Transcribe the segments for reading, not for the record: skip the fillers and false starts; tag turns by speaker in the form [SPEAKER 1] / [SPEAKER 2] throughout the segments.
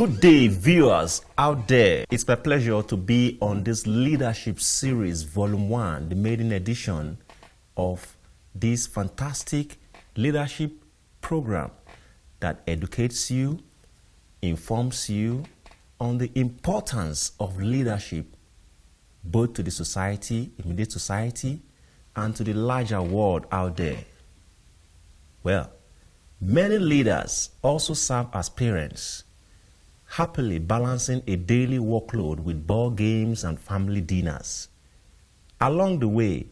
[SPEAKER 1] Good day, viewers out there. It's my pleasure to be on this leadership series, Volume 1, the maiden edition of this fantastic leadership program that educates you, informs you on the importance of leadership, both to the society, immediate society, and to the larger world out there. Well, many leaders also serve as parents, happily balancing a daily workload with ball games and family dinners. Along the way,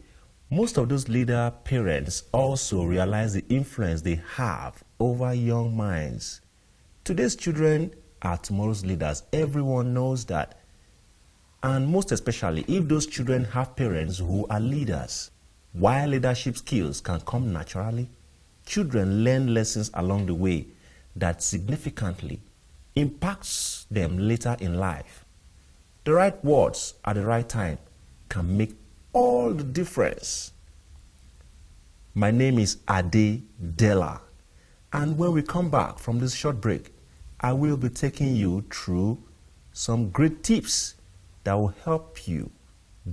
[SPEAKER 1] most of those leader parents also realize the influence they have over young minds. Today's children are tomorrow's leaders. Everyone knows that. And most especially if those children have parents who are leaders. While leadership skills can come naturally, children learn lessons along the way that significantly impacts them later in life. The right words at the right time can make all the difference. My name is Ade Dela, and when we come back from this short break, I will be taking you through some great tips that will help you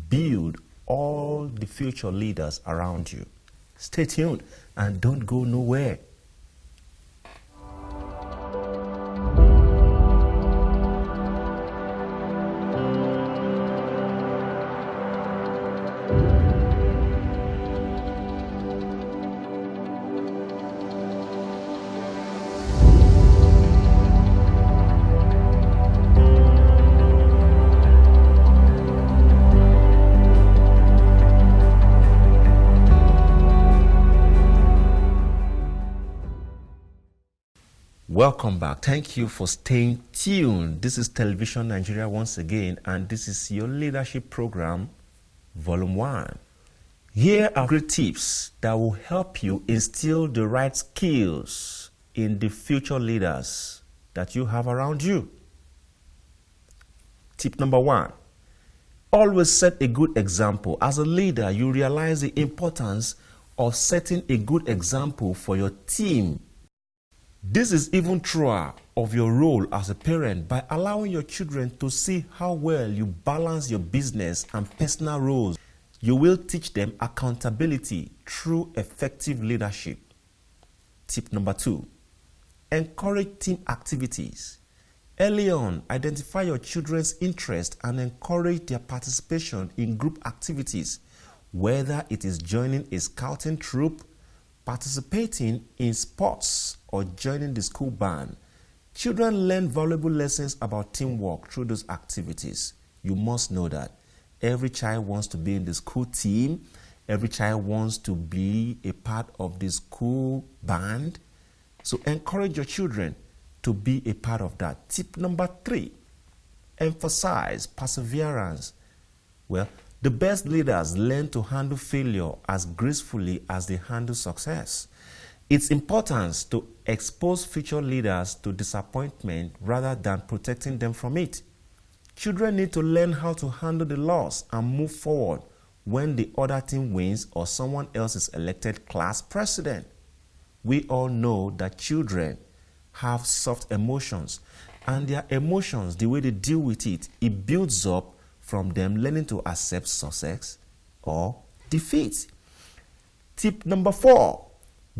[SPEAKER 1] build all the future leaders around you. Stay tuned and don't go nowhere. Welcome back. Thank you for staying tuned. This is Television Nigeria once again, and this is your leadership program, Volume 1. Here are great tips that will help you instill the right skills in the future leaders that you have around you. Tip number 1. Always set a good example. As a leader, you realize the importance of setting a good example for your team. This is even truer of your role as a parent by allowing your children to see how well you balance your business and personal roles. You will teach them accountability through effective leadership. Tip number 2. Encourage team activities. Early on, identify your children's interest and encourage their participation in group activities, whether it is joining a scouting troop, participating in sports, or joining the school band. Children learn valuable lessons about teamwork through those activities. You must know that every child wants to be in the school team. Every child wants to be a part of the school band. So encourage your children to be a part of that. Tip number 3, emphasize perseverance. Well, the best leaders learn to handle failure as gracefully as they handle success. It's important to expose future leaders to disappointment rather than protecting them from it. Children need to learn how to handle the loss and move forward when the other team wins or someone else is elected class president. We all know that children have soft emotions, and their emotions, the way they deal with it, it builds up from them learning to accept success or defeat. Tip number 4,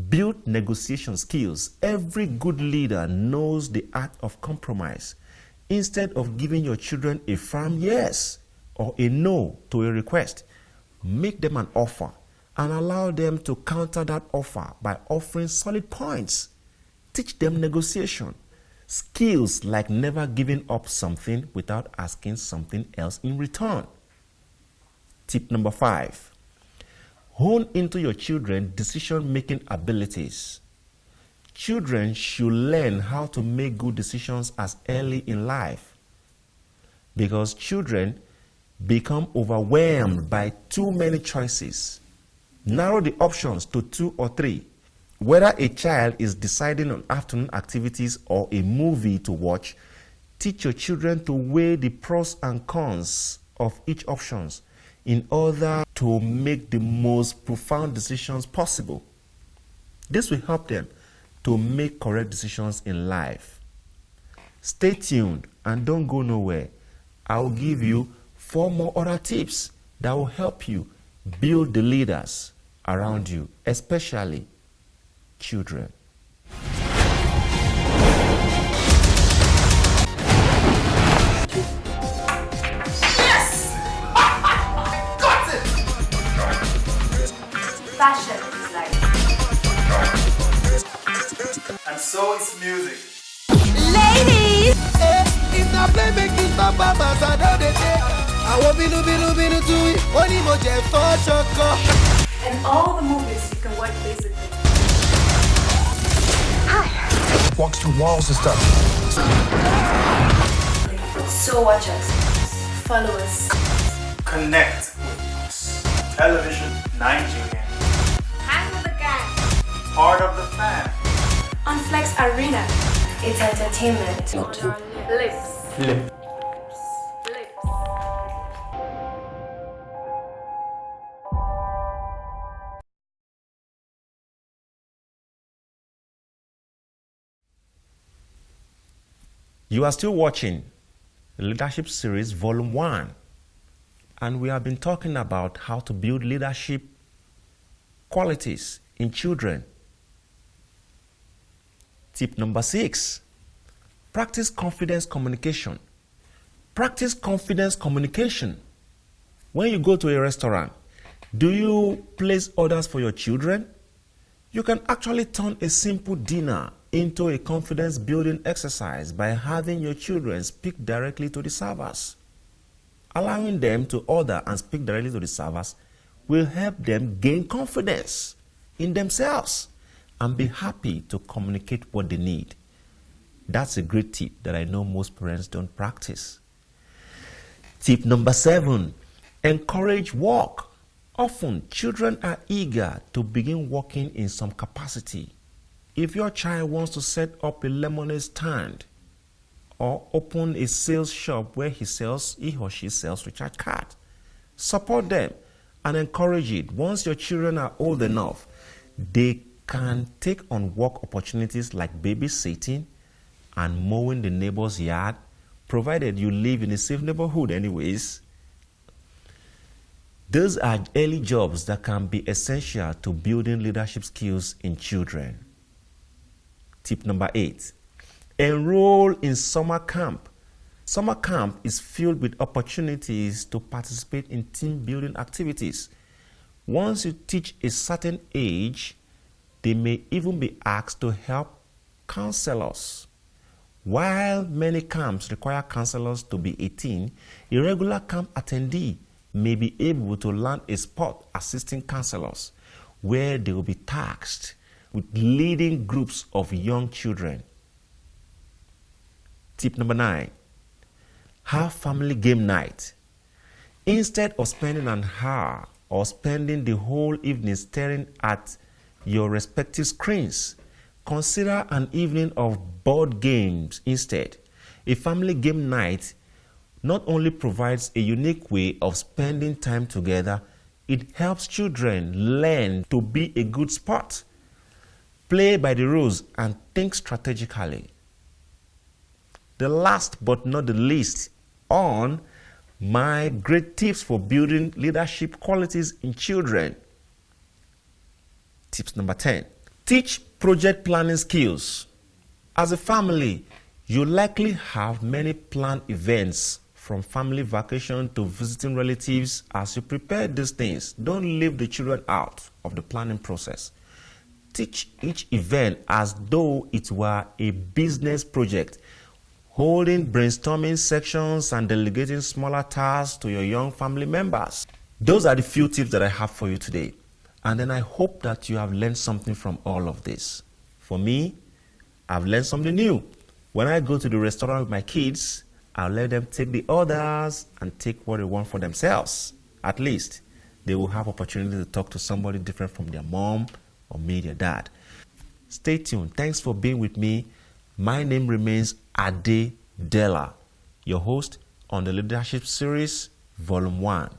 [SPEAKER 1] build negotiation skills. Every good leader knows the art of compromise. Instead of giving your children a firm yes or a no to a request, make them an offer and allow them to counter that offer by offering solid points. Teach them negotiation. Skills like never giving up something without asking something else in return. Tip number 5. Hone into your children's decision-making abilities. Children should learn how to make good decisions as early in life, because children become overwhelmed by too many choices. Narrow the options to 2 or 3. Whether a child is deciding on afternoon activities or a movie to watch, teach your children to weigh the pros and cons of each option in order to make the most profound decisions possible. This will help them to make correct decisions in life. Stay tuned and don't go nowhere. I will give you 4 more other tips that will help you build the leaders around you, especially children.
[SPEAKER 2] Yes! Got it!
[SPEAKER 3] Fashion is life.
[SPEAKER 2] And so is music.
[SPEAKER 3] Ladies!
[SPEAKER 4] If not play, make it pop up as I know they take. I want binu to it. Only more jet for choco.
[SPEAKER 3] And all the movies you can watch basically.
[SPEAKER 4] Walks through walls and stuff.
[SPEAKER 3] So watch us. Follow us.
[SPEAKER 2] Connect with us. Television Nigeria.
[SPEAKER 3] Hang with the gang.
[SPEAKER 2] Part of the fan.
[SPEAKER 3] On Flex Arena. It's entertainment. On our lips. Lips.
[SPEAKER 1] You are still watching the Leadership Series Volume 1, and we have been talking about how to build leadership qualities in children. Tip number 6, practice confidence communication. Practice confidence communication. When you go to a restaurant, do you place orders for your children? You can actually turn a simple dinner into a confidence building exercise by having your children speak directly to the servers. Allowing them to order and speak directly to the servers will help them gain confidence in themselves and be happy to communicate what they need. That's a great tip that I know most parents don't practice. Tip number 7, encourage work. Often, children are eager to begin working in some capacity. If your child wants to set up a lemonade stand or open a sales shop where he or she sells recharge cards, support them and encourage it. Once your children are old enough, they can take on work opportunities like babysitting and mowing the neighbor's yard, provided you live in a safe neighborhood anyways. Those are early jobs that can be essential to building leadership skills in children. Tip number 8, enroll in summer camp. Summer camp is filled with opportunities to participate in team building activities. Once you teach a certain age, they may even be asked to help counselors. While many camps require counselors to be 18, a regular camp attendee may be able to land a spot assisting counselors, where they will be tasked with leading groups of young children. Tip number 9, have family game night. Instead of spending an hour or spending the whole evening staring at your respective screens, consider an evening of board games instead. A family game night not only provides a unique way of spending time together, it helps children learn to be a good sport, play by the rules, and think strategically. The last but not the least on my great tips for building leadership qualities in children. Tips number 10, teach project planning skills. As a family, you likely have many planned events, from family vacation to visiting relatives. As you prepare these things, don't leave the children out of the planning process. Teach each event as though it were a business project, holding brainstorming sections and delegating smaller tasks to your young family members. Those are the few tips that I have for you today. And then I hope that you have learned something from all of this. For me, I've learned something new. When I go to the restaurant with my kids, I'll let them take the orders and take what they want for themselves. At least they will have opportunity to talk to somebody different from their mom or me, their dad. Stay tuned. Thanks for being with me. My name remains Ade Della, your host on the Leadership Series, Volume 1.